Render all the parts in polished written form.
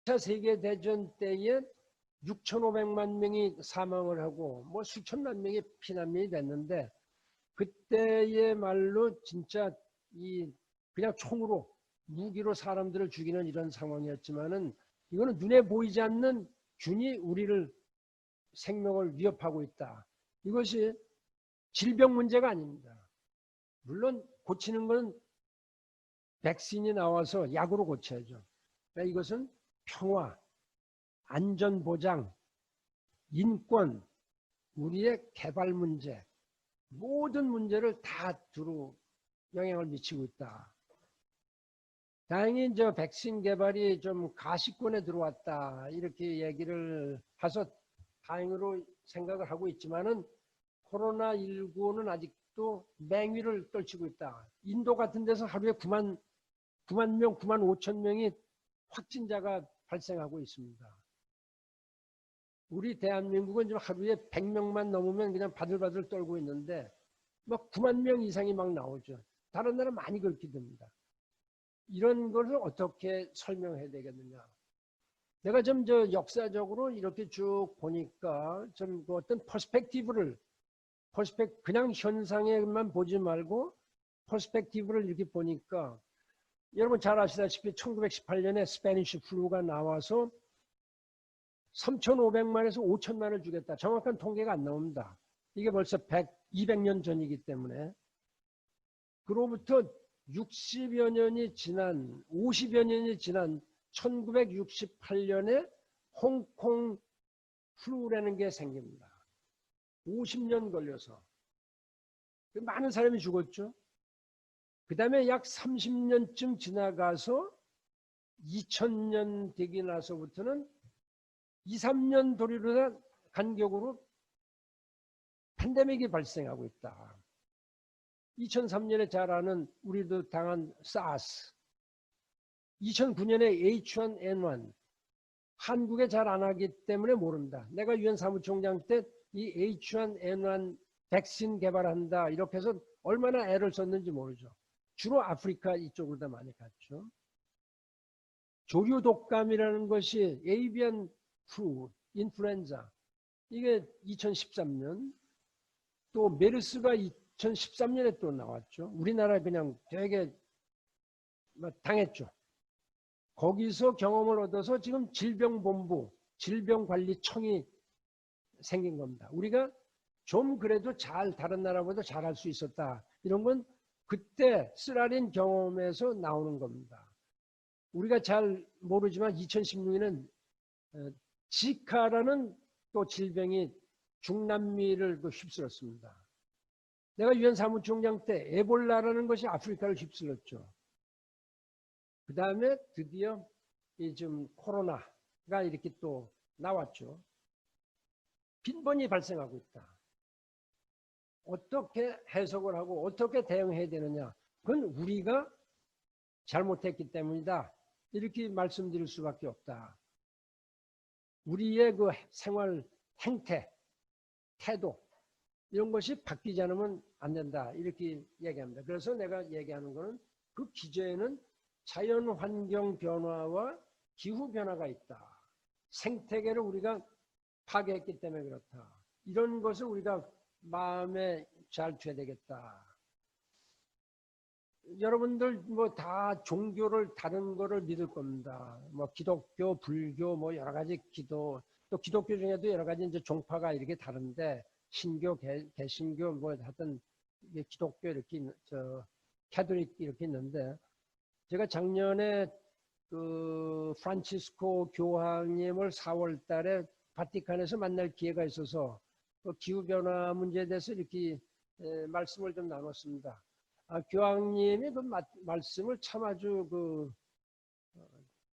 2차 세계대전 때에 6,500만 명이 사망을 하고 뭐 수천만 명이 피난민이 됐는데 그때의 말로 진짜 그냥 총으로 무기로 사람들을 죽이는 이런 상황이었지만은 이거는 눈에 보이지 않는 균이 우리를 생명을 위협하고 있다. 이것이 질병 문제가 아닙니다. 물론 고치는 건 백신이 나와서 약으로 고쳐야죠. 그러니까 이것은 평화, 안전보장, 인권, 우리의 개발 문제, 모든 문제를 다 두루 영향을 미치고 있다. 다행히 저 백신 개발이 좀 가시권에 들어왔다 이렇게 얘기를 해서 다행으로 생각을 하고 있지만은 코로나19는 아직도 맹위를 떨치고 있다. 인도 같은 데서 하루에 9만 명, 9만 5천 명이 확진자가 발생하고 있습니다. 우리 대한민국은 지금 하루에 100명만 넘으면 그냥 바들바들 떨고 있는데 막 9만 명 이상이 막 나오죠. 다른 나라 많이 그렇게 됩니다. 이런 것을 어떻게 설명해야 되겠느냐. 내가 좀 역사적으로 이렇게 쭉 보니까 좀 어떤 퍼스펙티브를 그냥 현상에만 보지 말고 퍼스펙티브를 이렇게 보니까 여러분 잘 아시다시피 1918년에 스페니쉬 플루가 나와서 3,500만에서 5천만을 죽였다. 정확한 통계가 안 나옵니다. 이게 벌써 200년 전이기 때문에. 그로부터 60여 년이 지난 50여 년이 지난 1968년에 홍콩 플루라는 게 생깁니다. 50년 걸려서 많은 사람이 죽었죠. 그 다음에 약 30년쯤 지나가서 2000년 되기 나서부터는 2, 3년 도리로 간격으로 팬데믹이 발생하고 있다. 2003년에 잘 아는 우리도 당한 사스, 2009년에 H1N1, 한국에 잘 안 하기 때문에 모릅니다. 내가 유엔 사무총장 때 이 H1N1 백신 개발한다 이렇게 해서 얼마나 애를 썼는지 모르죠. 주로 아프리카 이쪽으로 다 많이 갔죠. 조류 독감이라는 것이 에이비안 플루, 인플루엔자, 이게 2013년, 또 메르스가 2013년에 또 나왔죠. 우리나라 그냥 되게 당했죠. 거기서 경험을 얻어서 지금 질병본부, 질병관리청이 생긴 겁니다. 우리가 좀 그래도 다른 나라보다 잘할 수 있었다. 이런 건 그때 쓰라린 경험에서 나오는 겁니다. 우리가 잘 모르지만 2016년에는 지카라는 또 질병이 중남미를 휩쓸었습니다. 내가 유엔 사무총장 때 에볼라라는 것이 아프리카를 휩쓸었죠. 그 다음에 드디어 좀 코로나가 이렇게 또 나왔죠. 빈번히 발생하고 있다. 어떻게 해석을 하고 어떻게 대응해야 되느냐. 그건 우리가 잘못했기 때문이다. 이렇게 말씀드릴 수밖에 없다. 우리의 그 생활 행태, 태도 이런 것이 바뀌지 않으면 안 된다. 이렇게 얘기합니다. 그래서 내가 얘기하는 거는 그 기저에는 자연환경 변화와 기후변화가 있다. 생태계를 우리가 파괴했기 때문에 그렇다. 이런 것을 우리가 마음에 잘 둬야 되겠다. 여러분들 뭐 다 종교를 다른 거를 믿을 겁니다. 뭐 기독교, 불교, 뭐 여러 가지 또 기독교 중에도 여러 가지 이제 종파가 이렇게 다른데 신교, 개신교 뭐 하여튼 기독교 이렇게 캐톨릭 이렇게 있는데 제가 작년에 그 프란치스코 교황님을 4월 달에 바티칸에서 만날 기회가 있어서 그 기후변화 문제에 대해서 이렇게 말씀을 좀 나눴습니다. 교황님이 그 말씀을 참 아주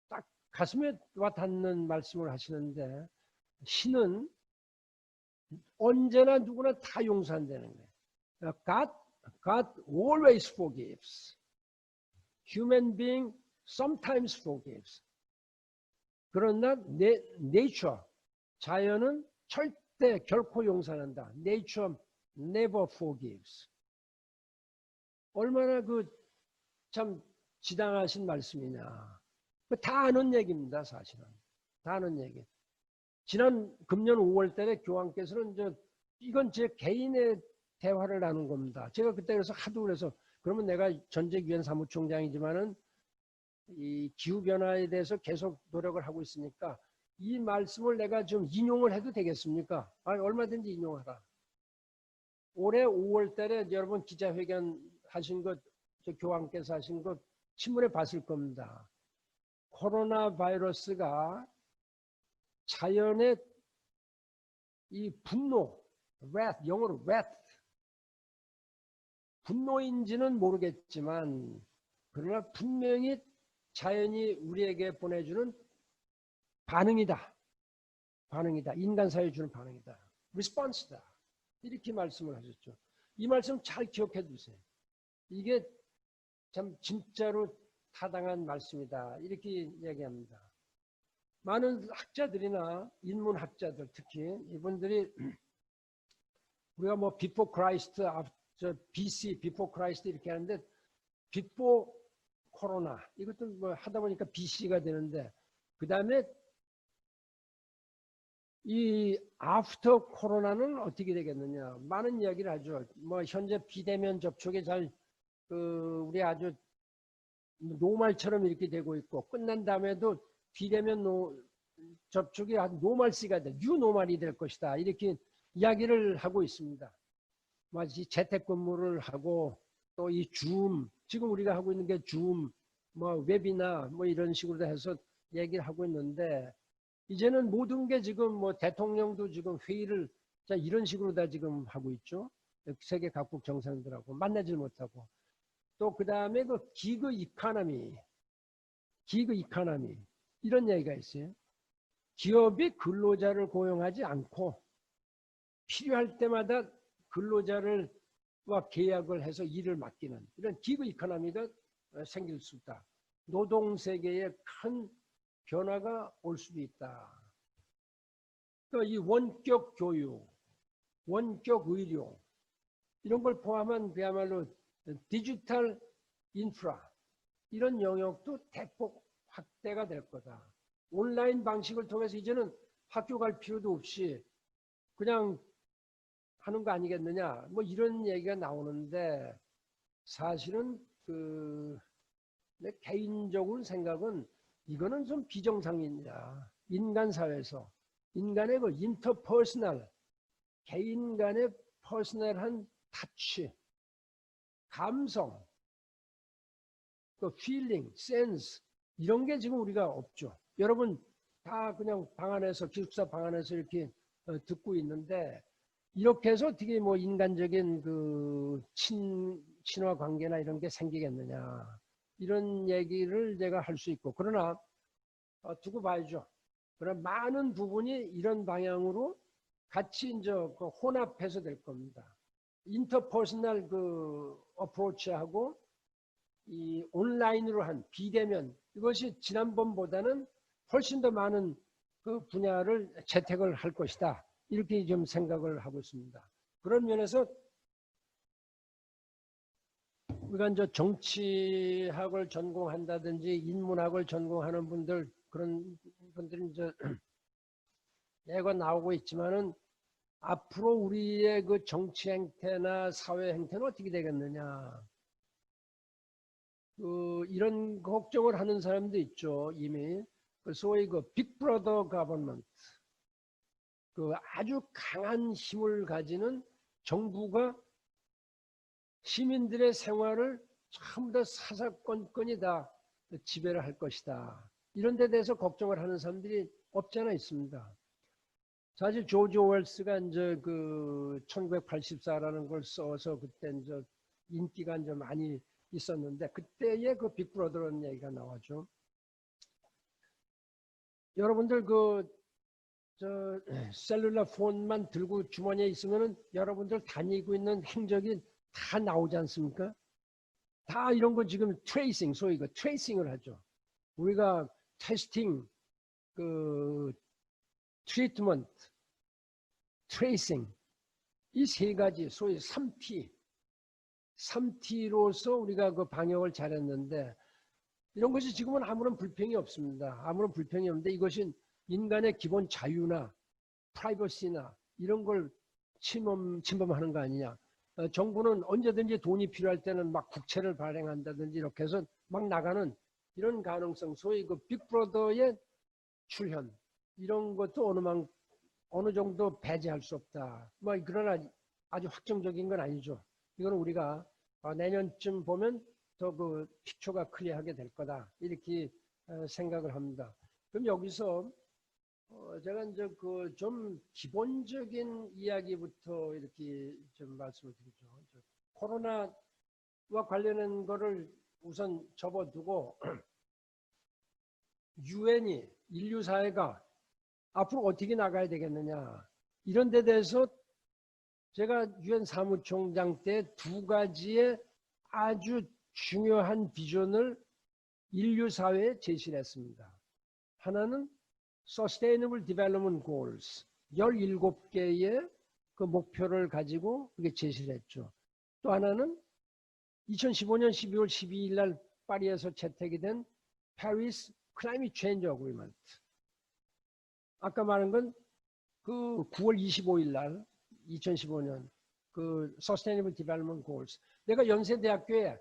딱 가슴에 와 닿는 말씀을 하시는데 신은 언제나 누구나 다 용서한다는 거예요. God always forgives. Human being sometimes forgives. 그러나 nature, 자연은 절대 결코 용서한다. Nature never forgives. 얼마나 참 지당하신 말씀이냐. 다 아는 얘기입니다, 사실은. 다 아는 얘기. 지난 금년 5월 달에 교황께서는 이건 제 개인의 대화를 나눈 겁니다. 제가 그때 그래서 하도 그래서 그러면 내가 전직 유엔 사무총장이지만은 이 기후변화에 대해서 계속 노력을 하고 있으니까 이 말씀을 내가 좀 인용을 해도 되겠습니까? 얼마든지 인용하라. 올해 5월 달에 여러분 기자회견 하신 것, 교황께서 하신 것 신문에 봤을 겁니다. 코로나 바이러스가 자연의 이 분노, wrath, 영어로 wrath, 분노인지는 모르겠지만 그러나 분명히 자연이 우리에게 보내주는 반응이다. 반응이다. 인간사회에 주는 반응이다. response다. 이렇게 말씀을 하셨죠. 이 말씀 잘 기억해 두세요. 이게 참 진짜로 타당한 말씀이다. 이렇게 얘기합니다. 많은 학자들이나 인문학자들 특히 이분들이 우리가 뭐 before Christ, after BC, before Christ 이렇게 하는데 before 코로나 이것도 뭐 하다 보니까 BC가 되는데 그 다음에 이 after 코로나는 어떻게 되겠느냐 많은 이야기를 하죠. 뭐 현재 비대면 접촉이 잘 우리 아주 노말처럼 이렇게 되고 있고 끝난 다음에도 비대면 접촉이 아주 노말시가 돼, 뉴노말이 될 것이다. 이렇게 이야기를 하고 있습니다. 마치 재택근무를 하고 또 이 줌, 지금 우리가 하고 있는 게 줌, 뭐 웹이나 뭐 이런 식으로 해서 얘기를 하고 있는데 이제는 모든 게 지금 뭐 대통령도 지금 회의를 자 이런 식으로 다 지금 하고 있죠. 세계 각국 정상들하고 만나질 못하고 또 그 다음에 그 기그 이코노미 이런 얘기가 있어요. 기업이 근로자를 고용하지 않고 필요할 때마다 근로자를 계약을 해서 일을 맡기는 이런 기그 이코노미가 생길 수 있다. 노동세계에 큰 변화가 올 수도 있다. 그러니까 이 원격 교육, 원격 의료 이런 걸 포함한 그야말로 디지털 인프라 이런 영역도 대폭 확대가 될 거다. 온라인 방식을 통해서 이제는 학교 갈 필요도 없이 그냥 하는 거 아니겠느냐 뭐 이런 얘기가 나오는데 사실은 내 개인적으로 생각은 이거는 좀 비정상입니다. 인간 사회에서 인간의 그 인터퍼스널 개인 간의 퍼스널한 타치 감성 그 필링, 센스 이런 게 지금 우리가 없죠. 여러분 다 그냥 방 안에서 기숙사 방 안에서 이렇게 듣고 있는데 이렇게 해서 어떻게 뭐 인간적인 그 친화 관계나 이런 게 생기겠느냐 이런 얘기를 제가 할 수 있고 그러나 두고 봐야죠. 그러나 많은 부분이 이런 방향으로 같이 이제 그 혼합해서 될 겁니다. 인터퍼스널 그 어프로치하고 이 온라인으로 한 비대면 이것이 지난번보다는 훨씬 더 많은 그 분야를 채택을 할 것이다. 이렇게 좀 생각을 하고 있습니다. 그런 면에서 우리가 이제 정치학을 전공한다든지 인문학을 전공하는 분들 그런 분들이 이제 얘가 나오고 있지만은 앞으로 우리의 그 정치 행태나 사회 행태는 어떻게 되겠느냐. 이런 걱정을 하는 사람도 있죠. 이미 소위 그 빅브라더 가버먼트 그 아주 강한 힘을 가지는 정부가 시민들의 생활을 전부 다 사사건건이 다 지배를 할 것이다. 이런 데 대해서 걱정을 하는 사람들이 없지 않아 있습니다. 사실 조지 오웰스가 이제 그 1984라는 걸 써서 그때 이제 인기가 이제 많이 있었는데 그때의 그 빅브라더라는 얘기가 나왔죠. 여러분들 셀룰러 폰만 들고 주머니에 있으면은 여러분들 다니고 있는 행적이 다 나오지 않습니까? 다 이런 거 지금 트레이싱, 소위 그 트레이싱을 하죠. 우리가 테스팅, 트리트먼트, 트레이싱 이 세 가지 소위 3T로서 우리가 그 방역을 잘했는데 이런 것이 지금은 아무런 불평이 없습니다. 아무런 불평이 없는데 이것이 인간의 기본 자유나 프라이버시나 이런 걸 침범하는 거 아니냐. 정부는 언제든지 돈이 필요할 때는 막 국채를 발행한다든지 이렇게 해서 막 나가는 이런 가능성, 소위 그 빅브러더의 출현, 이런 것도 어느 정도 배제할 수 없다. 뭐 그러나 아주 확정적인 건 아니죠. 이거는 우리가 내년쯤 보면 더 그 픽처가 클리어하게 될 거다. 이렇게 생각을 합니다. 그럼 여기서 제가 이제 그 좀 기본적인 이야기부터 이렇게 좀 말씀을 드리죠. 코로나와 관련한 거를 우선 접어두고 유엔이 인류 사회가 앞으로 어떻게 나가야 되겠느냐 이런 데 대해서 제가 유엔 사무총장 때 두 가지의 아주 중요한 비전을 인류 사회에 제시를 했습니다. 하나는 Sustainable Development Goals 17개의 그 목표를 가지고 그게 제시를 했죠. 또 하나는 2015년 12월 12일 날 파리에서 채택이 된 Paris Climate Change Agreement. 아까 말한 건 그 9월 25일 날 2015년 그 Sustainable Development Goals. 내가 연세대학교에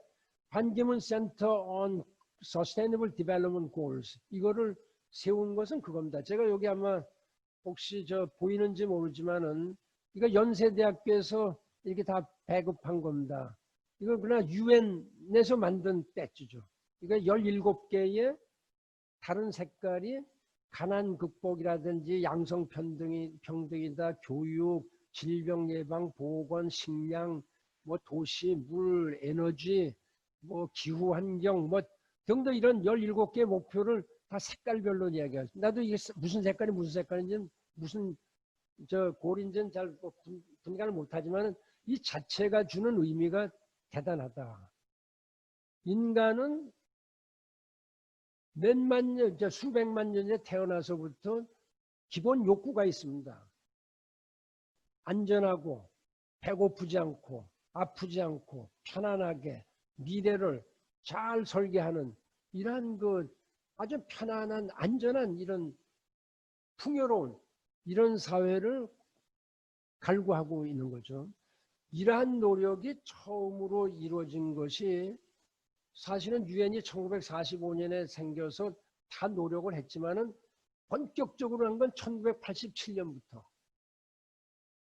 반기문 센터 on Sustainable Development Goals 이거를 세운 것은 그겁니다. 제가 여기 아마 혹시 저 보이는지 모르지만은 이거 연세대학교에서 이렇게 다 배급한 겁니다. 이거 그러나 유엔에서 만든 배지죠. 이거 17개의 다른 색깔이 가난 극복이라든지 양성 평등이다, 교육, 질병 예방, 보건, 식량, 뭐 도시, 물, 에너지, 뭐 기후 환경, 뭐 등등 이런 17개의 목표를 다 색깔별로 이야기하죠. 나도 이게 무슨 색깔인지는 무슨 저 골인지는 잘 분간을 못하지만 이 자체가 주는 의미가 대단하다. 인간은 몇만 년, 수백만 년에 태어나서부터 기본 욕구가 있습니다. 안전하고 배고프지 않고 아프지 않고 편안하게 미래를 잘 설계하는 이러한 그 아주 편안한 안전한 이런 풍요로운 이런 사회를 갈구하고 있는 거죠. 이러한 노력이 처음으로 이루어진 것이 사실은 유엔이 1945년에 생겨서 다 노력을 했지만은 본격적으로 한 건 1987년부터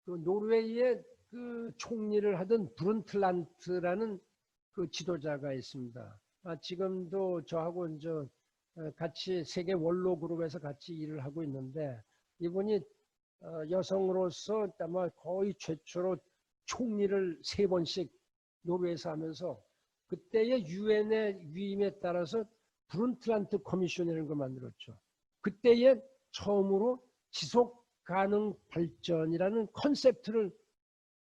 그 노르웨이의 그 총리를 하던 브룬틀란트라는 그 지도자가 있습니다. 지금도 저하고 이제 같이 세계 원로 그룹에서 같이 일을 하고 있는데 이분이 여성으로서 아마 거의 최초로 총리를 3번씩 노르웨이에서 하면서 그때의 유엔의 위임에 따라서 브룬틀란트 커미션이라는 걸 만들었죠. 그때에 처음으로 지속 가능 발전이라는 컨셉트를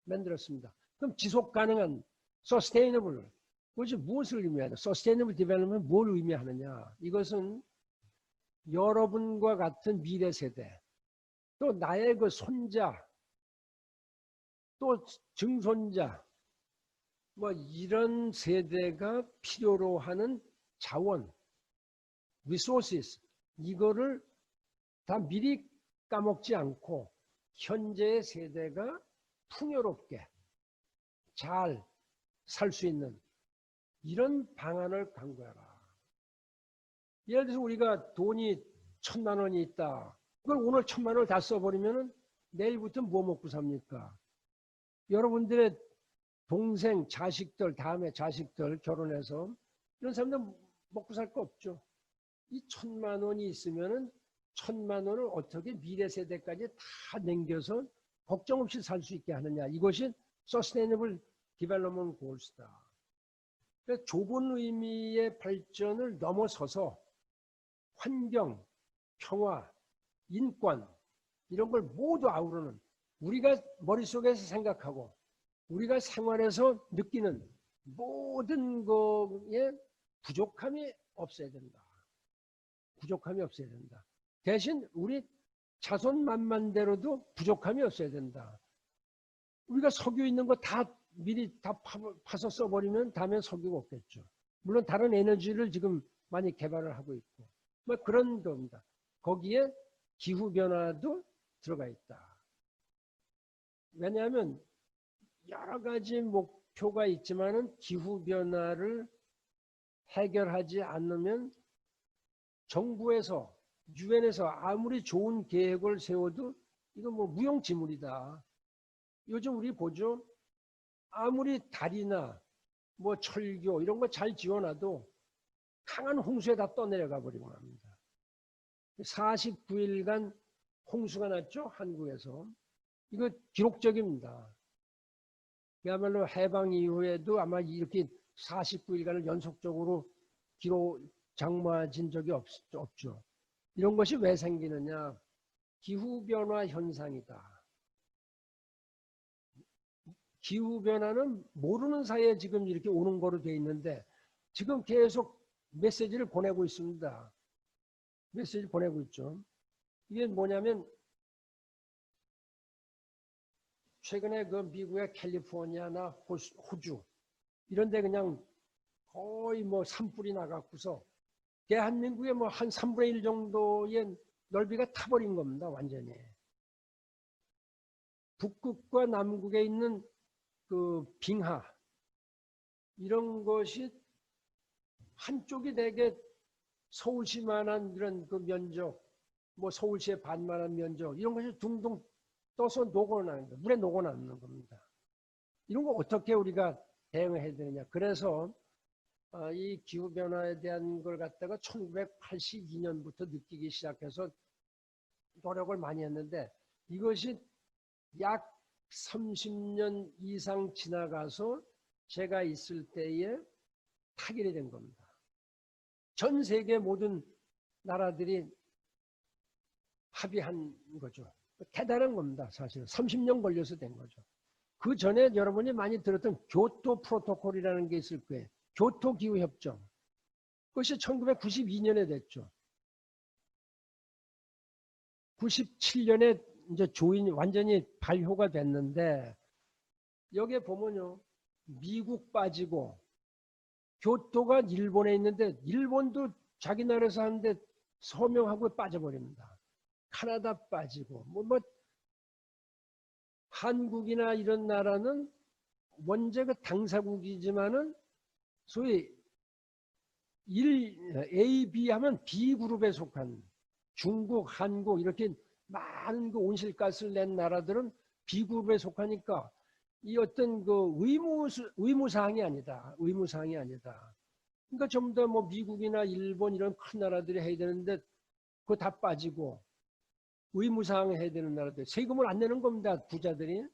만들었습니다. 그럼 지속 가능한 sustainable 그것이 무엇을 의미하냐? sustainable development 뭘 의미하느냐? 이것은 여러분과 같은 미래 세대 또 나의 그 손자 또 증손자 뭐 이런 세대가 필요로 하는 자원 resources 이거를 다 미리 까먹지 않고 현재의 세대가 풍요롭게 잘 살 수 있는 이런 방안을 강구해라. 예를 들어서 우리가 돈이 1,000만 원이 있다. 그걸 오늘 1,000만 원을 다 써버리면 내일부터 뭐 먹고 삽니까? 여러분들의 동생, 자식들, 다음에 자식들 결혼해서 이런 사람들 먹고 살 거 없죠. 이 1,000만 원이 있으면은 1,000만 원을 어떻게 미래 세대까지 다 남겨서 걱정 없이 살 수 있게 하느냐. 이것이 Sustainable Development Goals다. 그래서 좁은 의미의 발전을 넘어서서 환경, 평화, 인권 이런 걸 모두 아우르는 우리가 머릿속에서 생각하고 우리가 생활에서 느끼는 모든 거에 부족함이 없어야 된다. 부족함이 없어야 된다. 대신 우리 자손만만대로도 부족함이 없어야 된다. 우리가 석유 있는 거 다 미리 다 파서 써버리면 다음엔 석유가 없겠죠. 물론 다른 에너지를 지금 많이 개발을 하고 있고 뭐 그런 겁니다. 거기에 기후변화도 들어가 있다. 왜냐하면 여러 가지 목표가 있지만은 기후변화를 해결하지 않으면 정부에서 유엔에서 아무리 좋은 계획을 세워도 이거 뭐 무용지물이다. 요즘 우리 보죠. 아무리 다리나 뭐 철교 이런 거 잘 지어놔도 강한 홍수에 다 떠내려가 버리고 맙니다. 49일간 홍수가 났죠. 한국에서. 이거 기록적입니다. 그야말로 해방 이후에도 아마 이렇게 49일간을 연속적으로 장마진 적이 없죠. 이런 것이 왜 생기느냐. 기후변화 현상이다. 기후변화는 모르는 사이에 지금 이렇게 오는 거로 돼 있는데 지금 계속 메시지를 보내고 있습니다. 메시지 보내고 있죠. 이게 뭐냐면 최근에 그 미국의 캘리포니아나 호주 이런 데 그냥 거의 뭐 산불이 나갖고서 대한민국의 뭐 한 3분의 1 정도의 넓이가 타버린 겁니다. 완전히. 북극과 남극에 있는 그 빙하 이런 것이 한쪽이 되게 서울시만한 이런 그 면적, 뭐 서울시의 반만한 면적 이런 것이 둥둥 떠서 녹아나는 거, 물에 녹아나는 겁니다. 이런 거 어떻게 우리가 대응해야 되느냐. 그래서 이 기후변화에 대한 걸 갖다가 1982년부터 느끼기 시작해서 노력을 많이 했는데 이것이 약 30년 이상 지나가서 제가 있을 때에 타결이 된 겁니다. 전 세계 모든 나라들이 합의한 거죠. 대단한 겁니다. 사실은 30년 걸려서 된 거죠. 그 전에 여러분이 많이 들었던 교토 프로토콜이라는 게 있을 거예요. 교토 기후협정. 그것이 1992년에 됐죠. 97년에 이제 조인이 완전히 발효가 됐는데 여기에 보면요. 미국 빠지고 교토가 일본에 있는데 일본도 자기 나라에서 하는데 서명하고 빠져버립니다. 카나다 빠지고 뭐 한국이나 이런 나라는 원제 그 당사국이지만은 소위 A, B 하면 B 그룹에 속한 중국, 한국 이렇게 많은 그 온실가스를 낸 나라들은 B 그룹에 속하니까 이 어떤 그 의무사항이 아니다. 의무사항이 아니다. 그러니까 전부 다 뭐 미국이나 일본 이런 큰 나라들이 해야 되는데 그거 다 빠지고 의무사항을 해야 되는 나라들 세금을 안 내는 겁니다. 부자들이.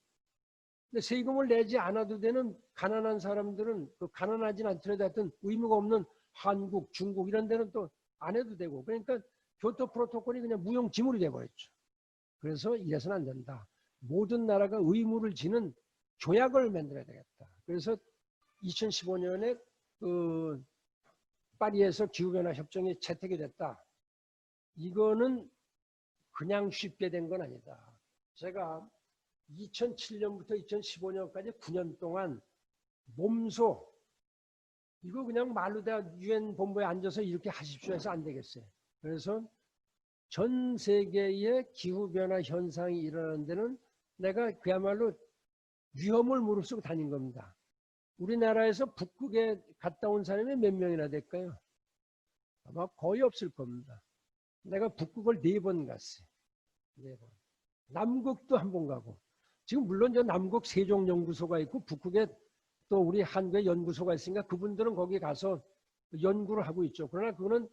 근데 세금을 내지 않아도 되는 가난한 사람들은 그 가난하진 않더라도 하여튼 의무가 없는 한국, 중국 이런 데는 또 안 해도 되고 그러니까 교토 프로토콜이 그냥 무용지물이 돼버렸죠. 그래서 이래서는 안 된다. 모든 나라가 의무를 지는 조약을 만들어야 되겠다. 그래서 2015년에 그 파리에서 기후변화 협정이 채택이 됐다. 이거는 그냥 쉽게 된 건 아니다. 제가 2007년부터 2015년까지 9년 동안 몸소 이거 그냥 말로 다 유엔 본부에 앉아서 이렇게 하십시오 해서 안 되겠어요. 그래서 전 세계의 기후변화 현상이 일어나는 데는 내가 그야말로 위험을 무릅쓰고 다닌 겁니다. 우리나라에서 북극에 갔다 온 사람이 몇 명이나 될까요? 아마 거의 없을 겁니다. 내가 북극을 4번 갔어요. 4번. 남극도 한 번 가고. 지금 물론 저 남극 세종연구소가 있고 북극에 또 우리 한국에 연구소가 있으니까 그분들은 거기 가서 연구를 하고 있죠. 그러나 그거는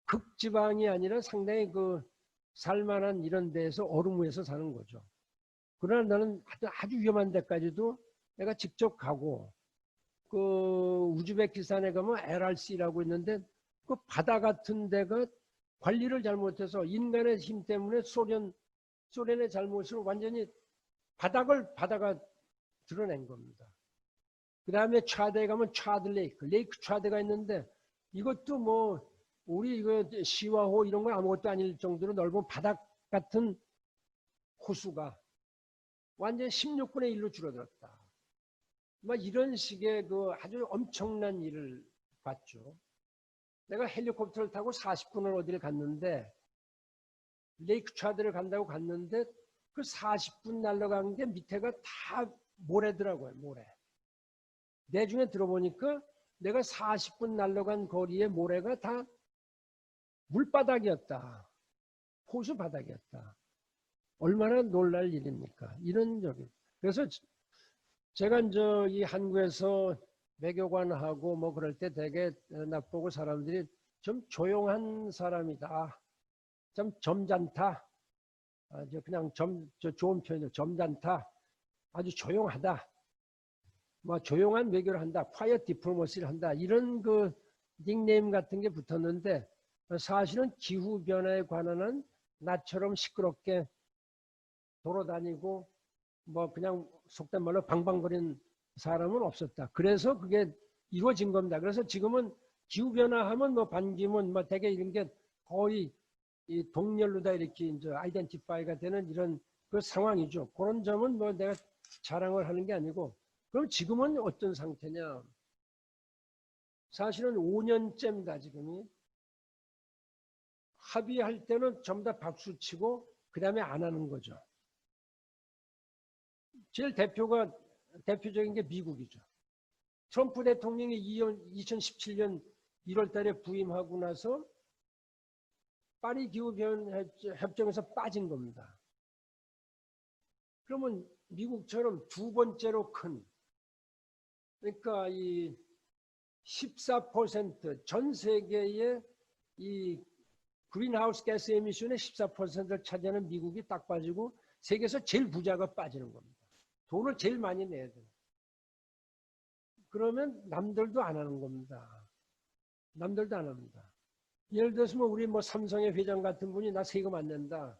극지방이 아니라 상당히 그 살만한 이런 데에서 얼음 위에서 사는 거죠. 그러나 나는 아주 위험한 데까지도 내가 직접 가고 그 우즈베키스탄에 가면 LRC라고 있는데 그 바다 같은 데가 관리를 잘못해서 인간의 힘 때문에 소련의 잘못으로 완전히 바다가 드러낸 겁니다. 그 다음에 차드에 가면 차드 레이크 차드가 있는데 이것도 뭐 우리 이거 시와호 이런 건 아무것도 아닐 정도로 넓은 바닥 같은 호수가 완전 16분의 1로 줄어들었다. 막 이런 식의 그 아주 엄청난 일을 봤죠. 내가 헬리콥터를 타고 40분을 어디를 갔는데 레이크 차드를 간다고 갔는데 그 40분 날아간 게 밑에가 다 모래더라고요. 모래. 나중에 들어보니까 내가 40분 날아간 거리의 모래가 다 물바닥이었다. 호수 바닥이었다. 얼마나 놀랄 일입니까? 이런 적이. 그래서 제가 이 한국에서 외교관하고 뭐 그럴 때 되게 나보고 사람들이 좀 조용한 사람이다. 좀 점잖다. 그냥 좋은 표현이죠. 점잖다. 아주 조용하다. 뭐 조용한 외교를 한다. quiet diplomacy를 한다. 이런 그 닉네임 같은 게 붙었는데 사실은 기후변화에 관한 나처럼 시끄럽게 돌아다니고 뭐 그냥 속된 말로 방방거리는 사람은 없었다. 그래서 그게 이루어진 겁니다. 그래서 지금은 기후변화하면 뭐 반기문 뭐 대개 이런 게 거의 이 동렬로 다 이렇게 이제 아이덴티파이가 되는 이런 그 상황이죠. 그런 점은 뭐 내가 자랑을 하는 게 아니고 그럼 지금은 어떤 상태냐. 사실은 5년째입니다. 지금이. 합의할 때는 전부 다 박수치고 그 다음에 안 하는 거죠. 제일 대표적인 게 미국이죠. 트럼프 대통령이 2017년 1월 달에 부임하고 나서 파리 기후변화 협정에서 빠진 겁니다. 그러면 미국처럼 두 번째로 큰, 그러니까 이 14% 세계의 이 그린하우스 가스 에미션의 14%를 차지하는 미국이 딱 빠지고 세계에서 제일 부자가 빠지는 겁니다. 돈을 제일 많이 내야 돼요. 그러면 남들도 안 하는 겁니다. 남들도 안 합니다. 예를 들어서 우리 삼성의 회장 같은 분이 나 세금 안 낸다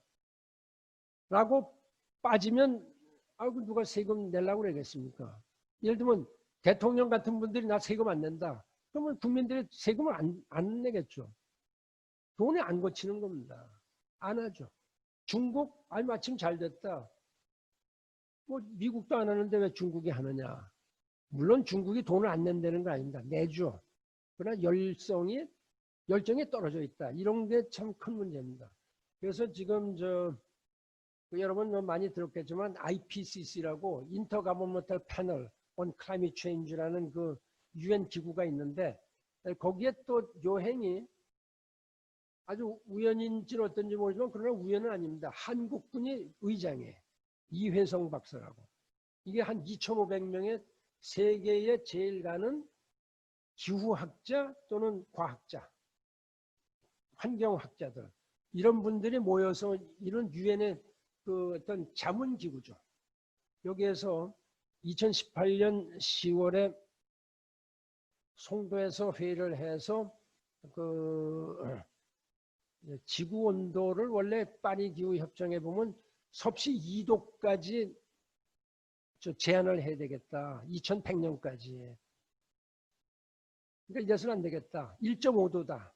라고 빠지면 누가 세금 내려고 그러겠습니까? 예를 들면 대통령 같은 분들이 나 세금 안 낸다. 그러면 국민들이 세금을 안 내겠죠. 돈에 안 거치는 겁니다. 안 하죠. 중국 마침 잘 됐다. 미국도 안 하는데 왜 중국이 하느냐. 물론 중국이 돈을 안 낸다는 거 아닙니다. 내죠. 그러나 열정이 떨어져 있다. 이런 게 참 큰 문제입니다. 그래서 지금 여러분 많이 들었겠지만 IPCC라고 Intergovernmental Panel on Climate Change라는 그 UN 기구가 있는데 거기에 또 요행이 아주 우연인지는 어떤지 모르지만 그러나 우연은 아닙니다. 한국분이 의장이에요. 이회성 박사라고. 이게 한 2,500명의 세계에 제일 가는 기후학자 또는 과학자, 환경학자들 이런 분들이 모여서 이런 유엔의 그 어떤 자문기구죠. 여기에서 2018년 10월에 송도에서 회의를 해서 그 지구 온도를 원래 파리 기후 협정에 보면 섭씨 2도까지 제한을 해야 되겠다. 2100년까지. 그러니까 이래서는 안 되겠다. 1.5도다.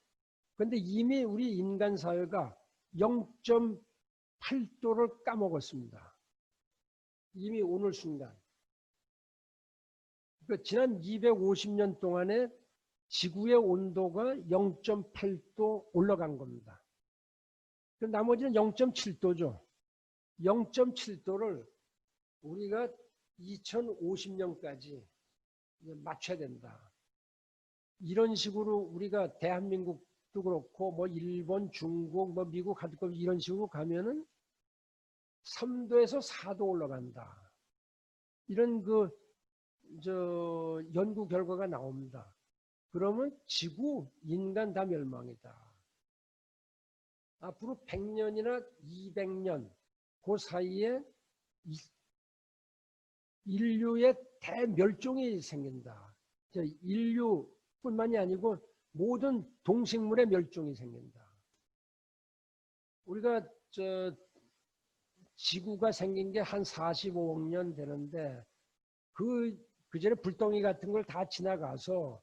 그런데 이미 우리 인간 사회가 0.8도를 까먹었습니다. 이미 오늘 순간. 그러니까 지난 250년 동안에 지구의 온도가 0.8도 올라간 겁니다. 나머지는 0.7도죠. 0.7도를 우리가 2050년까지 맞춰야 된다. 이런 식으로 우리가 대한민국도 그렇고 일본, 중국, 미국 하도 이런 식으로 가면은 3도에서 4도 올라간다. 이런 연구 결과가 나옵니다. 그러면 지구, 인간 다 멸망이다. 앞으로 100년이나 200년 그 사이에 인류의 대멸종이 생긴다. 인류뿐만이 아니고 모든 동식물의 멸종이 생긴다. 우리가 지구가 생긴 게 한 45억 년 되는데 그 전에 불덩이 같은 걸 다 지나가서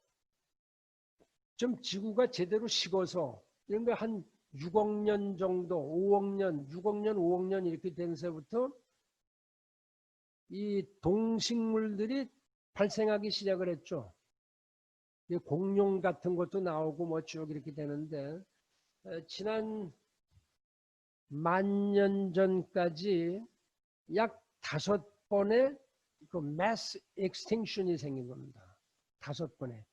좀 지구가 제대로 식어서 이런 거 한 6억 년 정도, 5억 년, 6억 년, 5억 년 이렇게 된 새부터 이 동식물들이 발생하기 시작을 했죠. 공룡 같은 것도 나오고 쭉 이렇게 되는데 지난 10,000년 전까지 약 5번의 그 mass extinction이 생긴 겁니다. 5번에.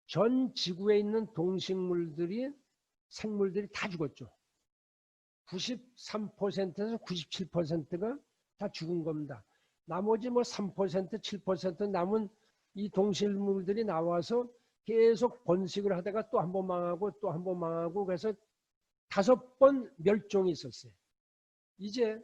전 지구에 있는 동식물들이, 생물들이 다 죽었죠. 93%에서 97%가 다 죽은 겁니다. 나머지 뭐 3%, 7% 남은 이 동식물들이 나와서 계속 번식을 하다가 또 한 번 망하고 또 한 번 망하고 그래서 5번 멸종이 있었어요. 이제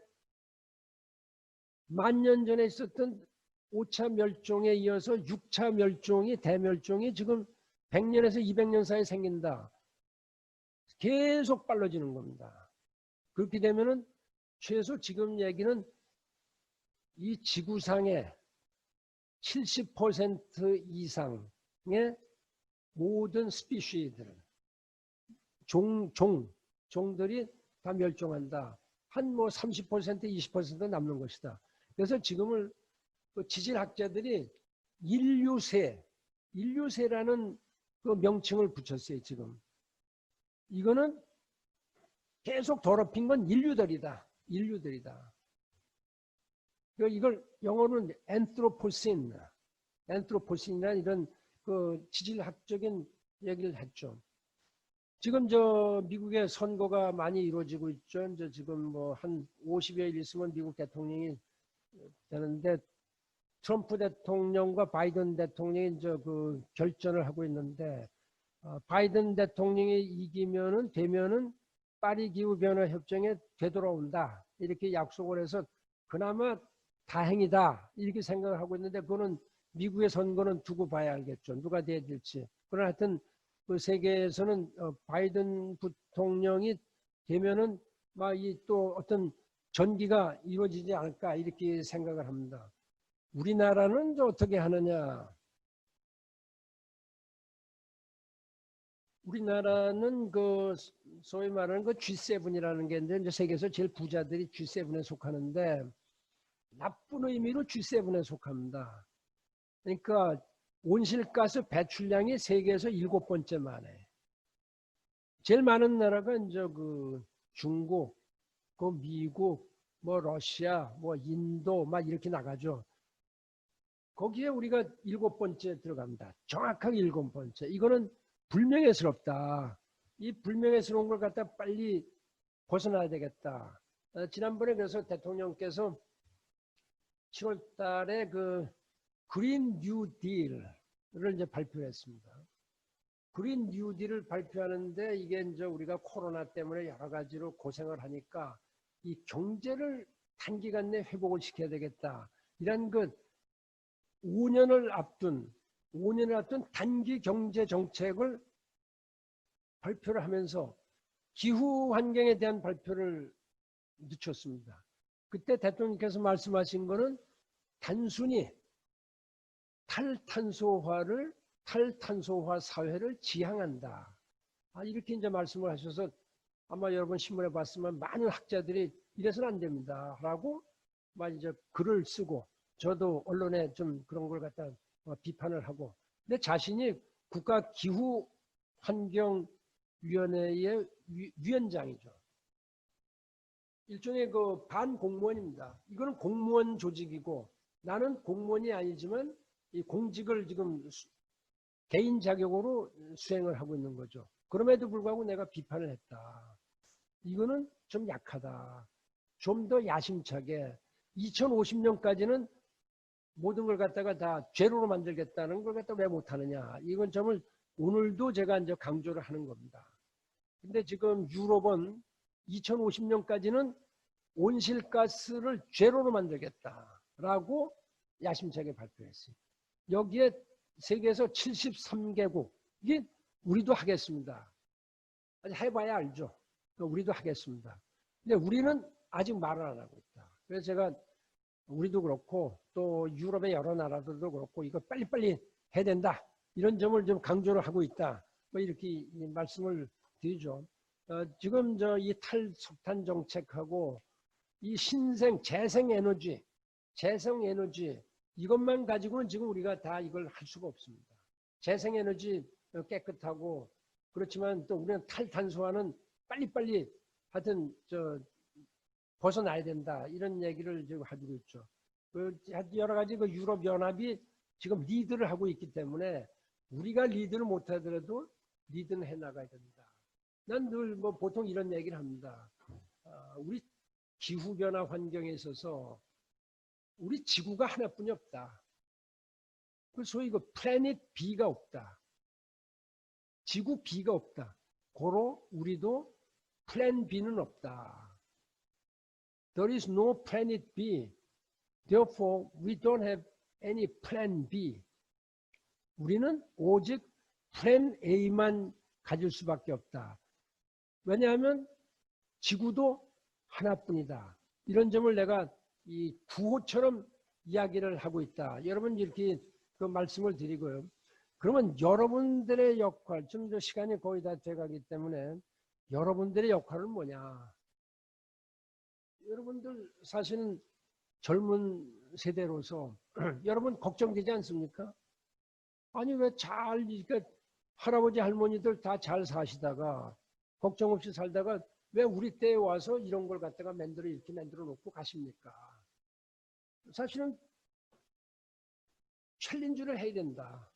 10,000년 전에 있었던 5차 멸종에 이어서 6차 멸종이, 대멸종이 지금 100년에서 200년 사이에 생긴다. 계속 빨라지는 겁니다. 그렇게 되면은 최소 지금 얘기는 이 지구상의 70% 이상의 모든 스피시들, 종들이 다 멸종한다. 한 뭐 30%, 20% 남는 것이다. 그래서 지금을 그 지질학자들이 인류세라는 그 명칭을 붙였어요, 지금. 이거는 계속 더럽힌 건 인류들이다. 이걸 영어로는 엔트로포신이라는 이런 그 지질학적인 얘기를 했죠. 지금 저 미국의 선거가 많이 이루어지고 있죠. 이제 지금 뭐 한 50여일 있으면 미국 대통령이 되는데 트럼프 대통령과 바이든 대통령이 이제 그 결전을 하고 있는데 바이든 대통령이 되면은 파리 기후 변화 협정에 되돌아온다 이렇게 약속을 해서 그나마 다행이다 이렇게 생각을 하고 있는데 그거는 미국의 선거는 두고 봐야 알겠죠. 누가 돼야 될지. 그러나 하여튼 그 세계에서는 바이든 부통령이 되면은 막 이 또 어떤 전기가 이루어지지 않을까 이렇게 생각을 합니다. 우리나라는 어떻게 하느냐? 우리나라는 그 소위 말하는 그 G7이라는 게 이제 세계에서 제일 부자들이 G7에 속하는데 나쁜 의미로 G7에 속합니다. 그러니까 온실가스 배출량이 세계에서 7번째 만에. 제일 많은 나라가 이제 그 중국, 그 미국, 뭐 러시아, 뭐 인도 막 이렇게 나가죠. 거기에 우리가 7번째 들어갑니다. 정확하게 7번째. 이거는 불명예스럽다. 이 불명예스러운 걸 갖다 빨리 벗어나야 되겠다. 지난번에 그래서 대통령께서 7월 달에 그 그린 뉴 딜을 이제 발표했습니다. 그린 뉴 딜을 발표하는데 이게 이제 우리가 코로나 때문에 여러 가지로 고생을 하니까 이 경제를 단기간 내에 회복을 시켜야 되겠다. 이런 그 5년을 앞둔 단기 경제 정책을 발표를 하면서 기후 환경에 대한 발표를 늦췄습니다. 그때 대통령께서 말씀하신 거는 단순히 탈탄소화 사회를 지향한다. 이렇게 이제 말씀을 하셔서 아마 여러분 신문에 봤으면 많은 학자들이 이래서는 안 됩니다. 라고 막 이제 글을 쓰고 저도 언론에 좀 그런 걸 갖다 비판을 하고 근데 자신이 국가기후환경위원회의 위원장이죠. 일종의 그 반공무원입니다. 이거는 공무원 조직이고 나는 공무원이 아니지만 이 공직을 지금 개인 자격으로 수행을 하고 있는 거죠. 그럼에도 불구하고 내가 비판을 했다. 이거는 좀 약하다. 좀 더 야심차게 2050년까지는 모든 걸 갖다가 다 제로로 만들겠다는 걸 갖다 왜 못하느냐. 이건 점을 오늘도 제가 이제 강조를 하는 겁니다. 근데 지금 유럽은 2050년까지는 온실가스를 제로로 만들겠다라고 야심차게 발표했어요. 여기에 세계에서 73개국이 우리도 하겠습니다. 해봐야 알죠. 우리도 하겠습니다. 근데 우리는 아직 말을 안 하고 있다. 그래서 제가 우리도 그렇고 또 유럽의 여러 나라들도 그렇고 이거 빨리빨리 해야 된다. 이런 점을 좀 강조를 하고 있다. 뭐 이렇게 말씀을 드리죠. 지금 이 탈석탄 정책하고 이 재생에너지 이것만 가지고는 지금 우리가 다 이걸 할 수가 없습니다. 재생에너지 깨끗하고 그렇지만 또 우리는 탈탄소화는 빨리빨리 하여튼 벗어나야 된다 이런 얘기를 지금 가지고 있죠. 여러 가지 유럽 연합이 지금 리드를 하고 있기 때문에 우리가 리드를 못하더라도 리드는 해나가야 된다. 난 늘 보통 이런 얘기를 합니다. 우리 기후변화 환경에 있어서 우리 지구가 하나뿐이 없다. 소위 플래닛 B가 없다. 지구 B가 없다. 고로 우리도 플랜 B는 없다. There is no planet B. Therefore, we don't have any plan B. 우리는 오직 플랜 A만 가질 수밖에 없다. 왜냐하면 지구도 하나뿐이다. 이런 점을 내가 이 구호처럼 이야기를 하고 있다. 여러분 이렇게 그 말씀을 드리고요. 그러면 여러분들의 역할, 좀 더 시간이 거의 다 돼가기 때문에 여러분들의 역할은 뭐냐? 여러분들 사실은 젊은 세대로서 여러분 걱정되지 않습니까? 아니 왜 잘 이렇게 할아버지 할머니들 다 잘 사시다가 걱정 없이 살다가 왜 우리 때에 와서 이런 걸 갖다가 이렇게 만들어 놓고 가십니까? 사실은 챌린지를 해야 된다.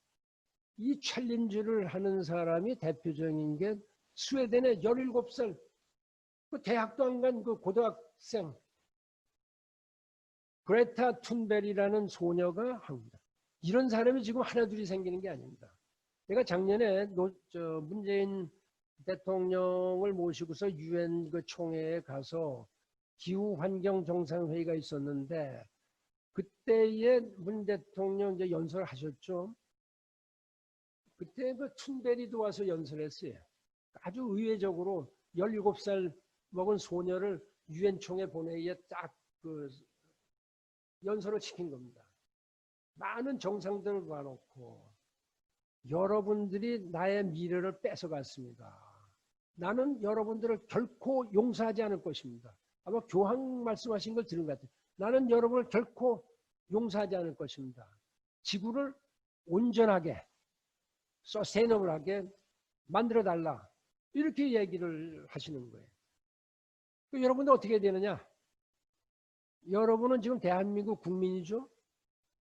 이 챌린지를 하는 사람이 대표적인 게 스웨덴의 17살 그 대학도 안 간 그 고등학생 그레타 툰베리라는 소녀가 합니다. 이런 사람이 지금 하나둘이 생기는 게 아닙니다. 내가 작년에 문재인 대통령을 모시고서 UN 그 총회에 가서 기후환경정상회의가 있었는데 그때에 문 대통령 이제 연설을 하셨죠. 그때 그 툰베리도 와서 연설했어요. 아주 의외적으로 17살 먹은 소녀를 UN 총회 본회의에 딱 그 연설을 시킨 겁니다. 많은 정상들을 봐놓고 여러분들이 나의 미래를 뺏어갔습니다. 나는 여러분들을 결코 용서하지 않을 것입니다. 아마 교황 말씀하신 걸 들은 것 같아요. 나는 여러분을 결코 용서하지 않을 것입니다. 지구를 온전하게, 서스테이너블하게 만들어달라. 이렇게 얘기를 하시는 거예요. 여러분들 어떻게 되느냐? 여러분은 지금 대한민국 국민이죠.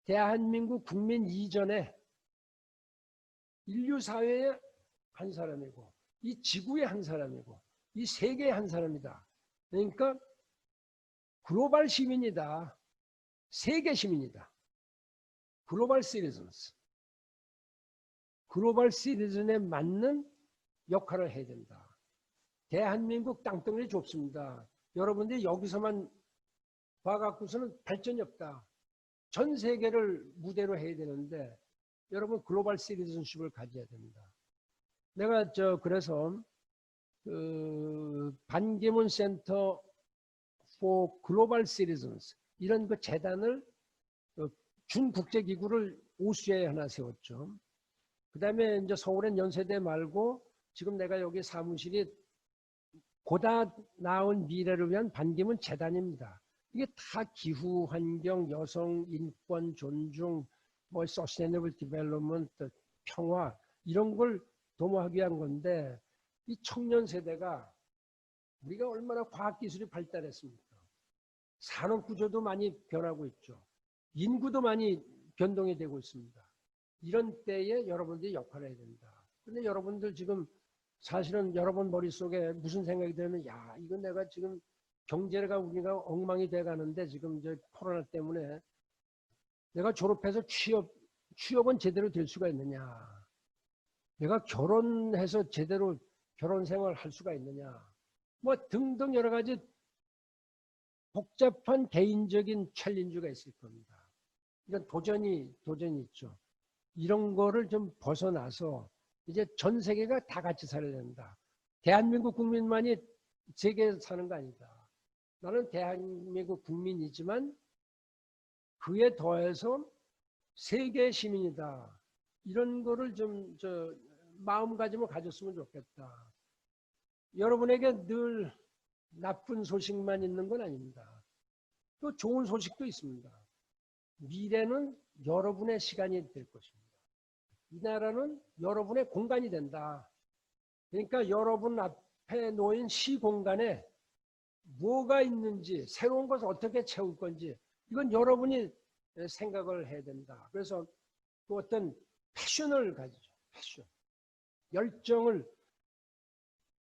대한민국 국민 이전에 인류 사회의 한 사람이고 이 지구의 한 사람이고 이 세계의 한 사람이다. 그러니까 글로벌 시민이다. 세계 시민이다. 글로벌 시리즌스. 글로벌 시리즌에 맞는 역할을 해야 된다. 대한민국 땅덩어리 좁습니다. 여러분들이 여기서만 봐갖고서는 발전이 없다. 전 세계를 무대로 해야 되는데 여러분 글로벌 시리즌십을 가져야 됩니다. 내가 그래서 반기문 센터 for Global Citizens 이런 그 재단을 준국제기구를 오수에 하나 세웠죠. 그 다음에 이제 서울엔 연세대 말고 지금 내가 여기 사무실이 보다 나은 미래를 위한 반기문 재단입니다. 이게 다 기후, 환경, 여성, 인권, 존중, 서스테이너블 디벨롭먼트, 평화 이런 걸 도모하기 위한 건데 이 청년 세대가 우리가 얼마나 과학기술이 발달했습니까? 산업구조도 많이 변하고 있죠. 인구도 많이 변동이 되고 있습니다. 이런 때에 여러분들이 역할을 해야 된다. 근데 여러분들 지금 사실은 여러분 머릿속에 무슨 생각이 들면 야 이건 내가 지금 경제가 우리가 엉망이 돼가는데 지금 이제 코로나 때문에 내가 졸업해서 취업은 제대로 될 수가 있느냐. 내가 결혼해서 제대로 결혼 생활을 할 수가 있느냐. 뭐 등등 여러 가지 복잡한 개인적인 챌린지가 있을 겁니다. 이런 도전이 있죠. 이런 거를 좀 벗어나서 이제 전 세계가 다 같이 살아야 된다. 대한민국 국민만이 세계에서 사는 거 아니다. 나는 대한민국 국민이지만 그에 더해서 세계 시민이다. 이런 거를 좀 마음가짐을 가졌으면 좋겠다. 여러분에게 늘 나쁜 소식만 있는 건 아닙니다. 또 좋은 소식도 있습니다. 미래는 여러분의 시간이 될 것입니다. 이 나라는 여러분의 공간이 된다. 그러니까 여러분 앞에 놓인 시공간에 뭐가 있는지, 새로운 것을 어떻게 채울 건지, 이건 여러분이 생각을 해야 된다. 그래서 그 어떤 패션을 가지죠. 패션.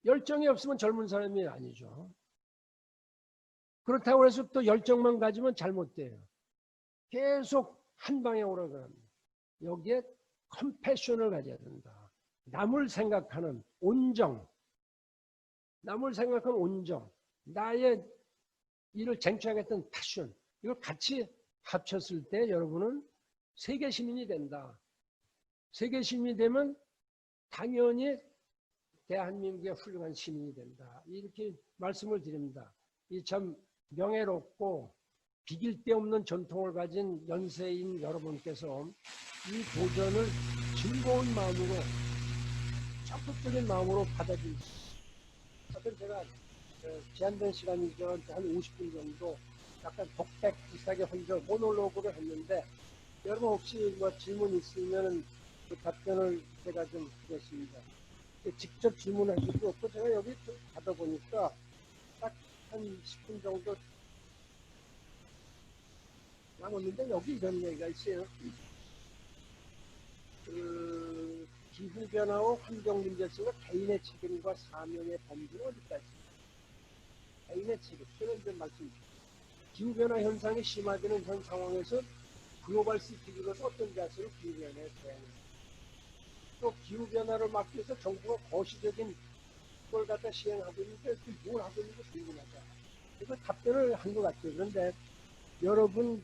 열정이 없으면 젊은 사람이 아니죠. 그렇다고 해서 또 열정만 가지면 잘못돼요. 계속 한 방향으로 갑니다. 여기에 컴패션을 가져야 된다. 남을 생각하는 온정, 남을 생각하는 온정, 나의 일을 쟁취하겠다는 패션, 이걸 같이 합쳤을 때 여러분은 세계 시민이 된다. 세계 시민이 되면 당연히 대한민국의 훌륭한 시민이 된다. 이렇게 말씀을 드립니다. 이 참 명예롭고 비길 데 없는 전통을 가진 연세인 여러분께서 이 도전을 즐거운 마음으로, 적극적인 마음으로 받아들이십시오. 사실 제가 제한된 시간이죠. 한 50분 정도 약간 독백 비슷하게 혼자 모놀로그를 했는데, 여러분 혹시 뭐 질문 있으면 그 답변을 제가 좀 드리겠습니다. 직접 질문하실 수 없고, 제가 여기 좀 가다 보니까 딱 한 10분 정도 남았는데, 여기 이런 얘기가 있어요. 그 기후변화와 환경문제 속에 개인의 책임과 사명의 범주는 어디까지? 개인의 책임, 저는 좀 말씀. 기후변화 현상이 심화되는 현 상황에서 글로벌 시티기로서 어떤 자세로 기후변화에 대응합니다. 또 기후변화를 막기 위해서 정부가 거시적인 걸 갖다 시행하고 있는데 뭘 하고 있는지 궁금하다. 그래서 답변을 한 것 같아요. 그런데 여러분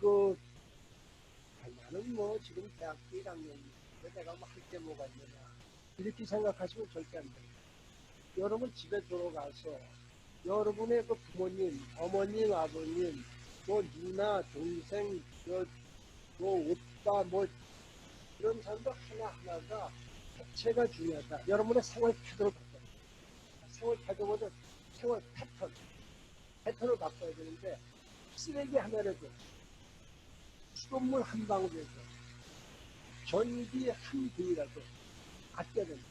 나는 뭐 지금 대학교 1학년인데 내가 뭐 할 게 뭐가 있느냐, 이렇게 생각하시면 절대 안 됩니다. 여러분 집에 들어가서 여러분의 그 부모님, 어머님, 아버님, 뭐 누나, 동생, 뭐 오빠, 뭐 이런 사람들 하나하나가 자체가 중요하다. 여러분의 생활 태도를 바꿔야 돼요. 생활 태도보다 생활 패턴을 바꿔야 되는데, 쓰레기 하나라도, 수돗물 한 방울이라도, 전기 한 등이라도 아껴야 된다.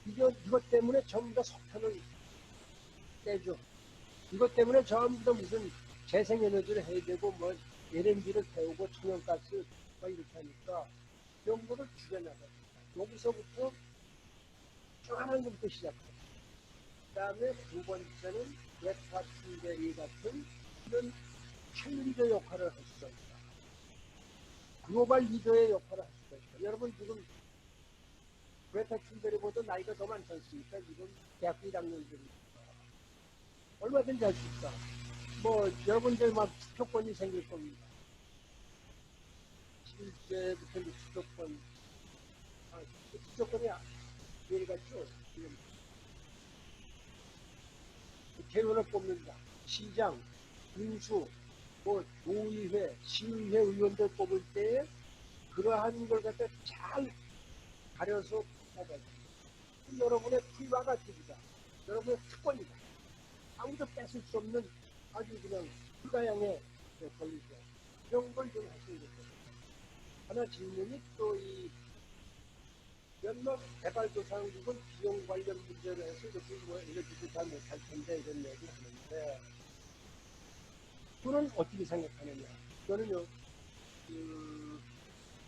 이것 때문에 전부 다 석탄을 떼죠. 이것 때문에 전부 다 무슨 재생에너지를 해야 되고, 뭐 LNG를 태우고 천연가스 막 이렇게 하니까 이런 거를 줄여나가요. 여기서부터 쪼가는 것부터 시작해요. 그 다음에 두 번째는 그레타 툰베리 같은 이런 챌린저 역할을 할 수가 있다. 글로벌 리더의 역할을 할 수가 있다. 여러분 지금 그레타 툰베리보다 나이가 더 많지 않습니까? 지금 대학교 1학년들이 얼마든지 할 수 있다. 뭐 여러분들 막 투표권이 생길 겁니다. 7세부터 투표권, 투표권이 예리 같죠? 지금 개원을 뽑는다. 시장, 군수, 뭐 도의회, 시의회 의원들 뽑을 때 그러한 걸 갖다 잘 가려서 뽑아야 됩니다. 여러분의 프리바가티브다. 여러분의 특권이다. 아무도 뺏을 수 없는 아주 그냥 불가양의 권리죠. 이런 걸 좀 하시면 됩니다. 하나 질문이 또 이 몇몇 개발도상국은 비용 관련 문제를 해서 이렇게 뭐 이렇게 잘 못할 텐데 이런 얘기 하는데, 그는 어떻게 생각하느냐? 저는요,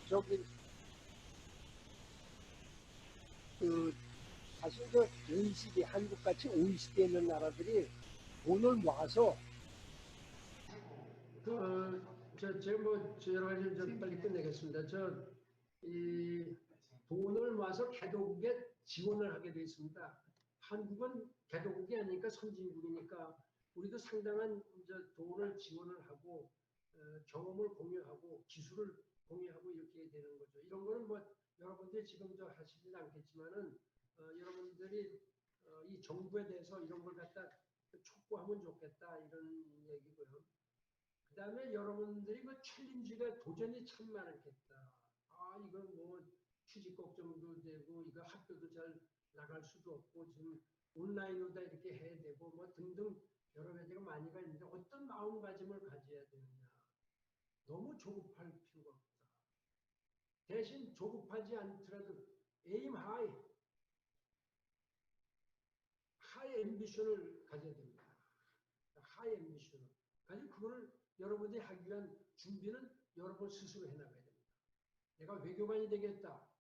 저기 사실 OECD, 한국같이 OECD에 있는 나라들이 돈을 모아서 제가 뭐 여러 가지 빨리 끝내겠습니다. 이 돈을 모아서 개도국에 지원을 하게 되어 있습니다. 한국은 개도국이 아니니까 선진국이니까 우리도 상당한 이제 돈을 지원을 하고 경험을 공유하고 기술을 공유하고 이렇게 되는 거죠. 이런 거는 뭐 여러분들이 지금 하시진 않겠지만은 여러분들이 이 정부에 대해서 이런 걸 갖다 촉구하면 좋겠다, 이런 얘기고요. 그 다음에 여러분들이 그 챌린지가 도전이 참 많겠다. 이건 뭐 취직 걱정도 되고, 이거 학교도 잘 나갈 수도 없고, 지금 온라인으로 다 이렇게 해야 되고, 뭐 등등 여러 가지가 많이가 있는데, 어떤 마음가짐을 가져야 되느냐. 너무 조급할 필요가 없다. 대신 조급하지 않더라도 에임 하이 앰비션을 가져야 됩니다. 하이 앰비션으로. 가지고 그거를 여러분들이 하기 위한 준비는 여러분 스스로 해나가야 됩니다. 내가 외교관이 되겠다,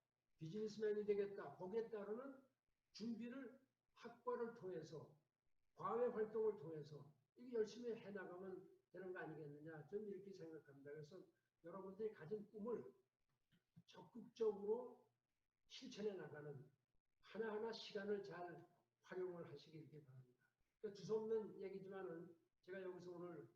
비즈니스맨이 되겠다, 거기에 따르는 준비를 학과를 통해서, 과외 활동을 통해서 이게 열심히 해나가면 되는 거 아니겠느냐. 저는 이렇게 생각합니다. 그래서 여러분들이 가진 꿈을 적극적으로 실천해 나가는 하나하나 시간을 잘 활용을 하시길 바랍니다. 그러니까 두서없는 얘기지만은 제가 여기서 오늘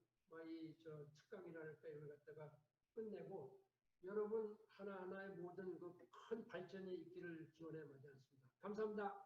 이저 특강이랄까 이걸 갖다가 끝내고 여러분 하나하나의 모든 그 큰 발전이 있기를 기원해 마지 않습니다. 감사합니다.